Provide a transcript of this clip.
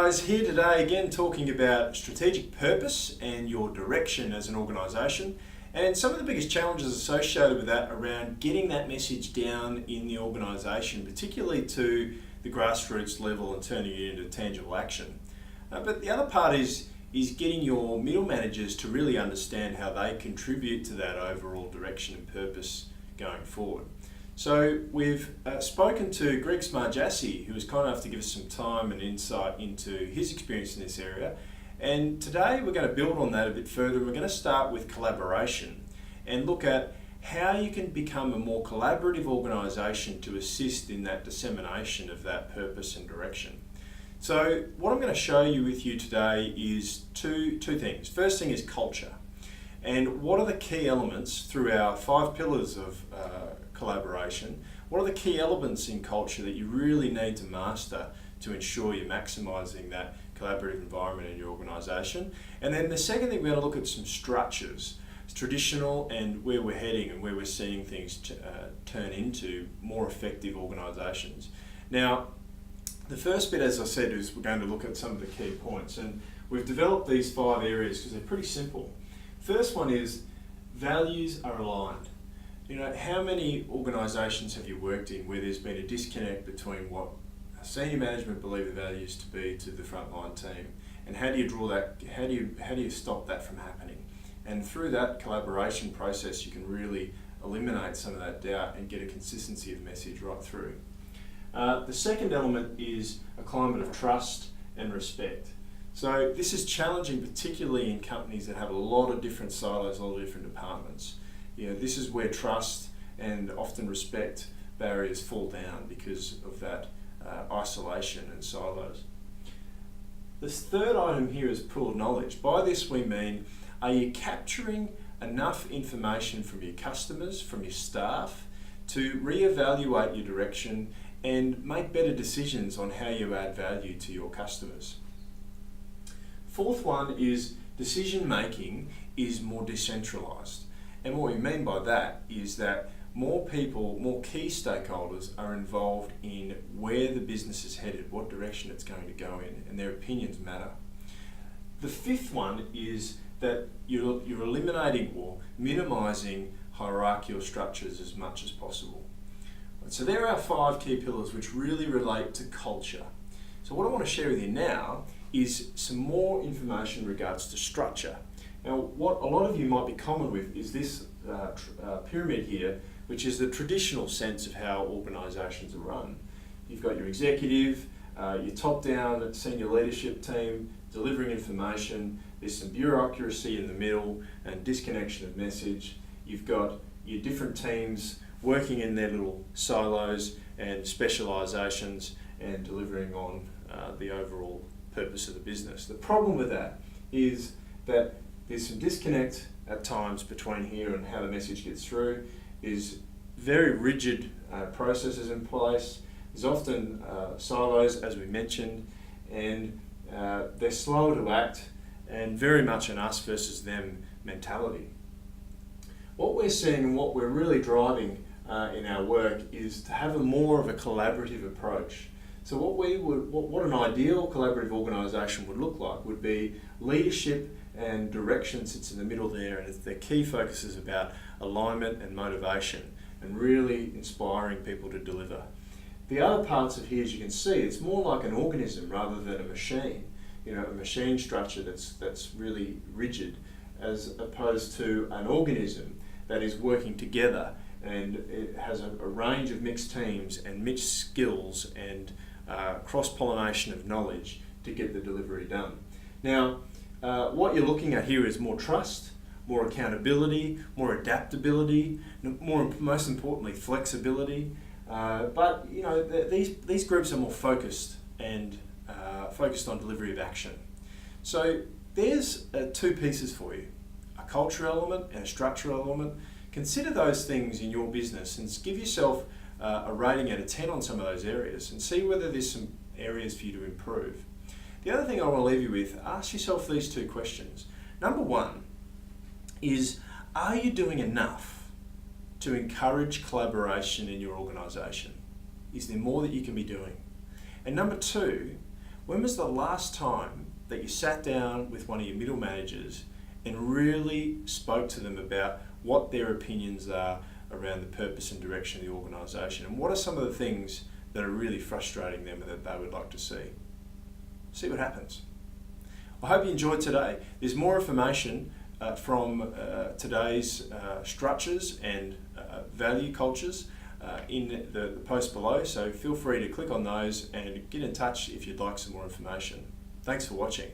guys, here today again talking about strategic purpose and your direction as an organisation and some of the biggest challenges associated with that around getting that message down in the organisation, particularly to the grassroots level and turning it into tangible action. But the other part is getting your middle managers to really understand how they contribute to that overall direction and purpose going forward. So we've spoken to Greg Smargiassi, who was kind enough to give us some time and insight into his experience in this area. And today we're going to build on that a bit further. We're going to start with collaboration and look at how you can become a more collaborative organisation to assist in that dissemination of that purpose and direction. So what I'm going to show you with you today is two things. First thing is culture. And what are the key elements through our 5 pillars of collaboration? What are the key elements in culture that you really need to master to ensure you're maximising that collaborative environment in your organisation? And then the second thing, we're going to look at some structures, traditional and where we're heading and where we're seeing things turn into more effective organisations. Now, the first bit, as I said, is we're going to look at some of the key points, and we've developed these 5 areas because they're pretty simple. First one is values are aligned. You know, how many organisations have you worked in where there's been a disconnect between what senior management believe the values to be to the frontline team, and how do you draw that? How do you stop that from happening? And through that collaboration process, you can really eliminate some of that doubt and get a consistency of message right through. The second element is a climate of trust and respect. So this is challenging, particularly in companies that have a lot of different silos, a lot of different departments. You know, this is where trust and often respect barriers fall down because of that isolation and silos. This third item here is pool of knowledge. By this we mean, are you capturing enough information from your customers, from your staff, to reevaluate your direction and make better decisions on how you add value to your customers? Fourth one is decision making is more decentralised. And what we mean by that is that more people, more key stakeholders are involved in where the business is headed, what direction it's going to go in, and their opinions matter. The fifth one is that you're eliminating or minimising hierarchical structures as much as possible. So there are 5 key pillars which really relate to culture. So what I want to share with you now is some more information in regards to structure. Now, what a lot of you might be common with is this pyramid here, which is the traditional sense of how organisations are run. You've got your executive, your top-down senior leadership team delivering information. There's some bureaucracy in the middle and disconnection of message. You've got your different teams working in their little silos and specialisations and delivering on the overall purpose of the business. The problem with that is that there's some disconnect at times between here and how the message gets through. There's very rigid processes in place. There's often silos, as we mentioned, and they're slower to act and very much an us versus them mentality. What we're seeing and what we're really driving in our work is to have more of a collaborative approach. So what an ideal collaborative organisation would look like would be leadership and direction sits in the middle there, and the key focus is about alignment and motivation and really inspiring people to deliver. The other parts of here, as you can see, it's more like an organism rather than a machine. You know, a machine structure that's really rigid, as opposed to an organism that is working together, and it has a range of mixed teams and mixed skills and cross-pollination of knowledge to get the delivery done. Now, what you're looking at here is more trust, more accountability, more adaptability, most importantly, flexibility. But you know, these groups are more focused and focused on delivery of action. So there's 2 pieces for you: a cultural element and a structural element. Consider those things in your business and give yourself a rating out of 10 on some of those areas and see whether there's some areas for you to improve. The other thing I want to leave you with, ask yourself these 2 questions. Number 1 is, are you doing enough to encourage collaboration in your organisation? Is there more that you can be doing? And number 2, When was the last time that you sat down with one of your middle managers and really spoke to them about what their opinions are around the purpose and direction of the organisation, and what are some of the things that are really frustrating them that they would like to see? See what happens. I hope you enjoyed today. There's more information from today's structures and value cultures in the post below, so feel free to click on those and get in touch if you'd like some more information. Thanks for watching.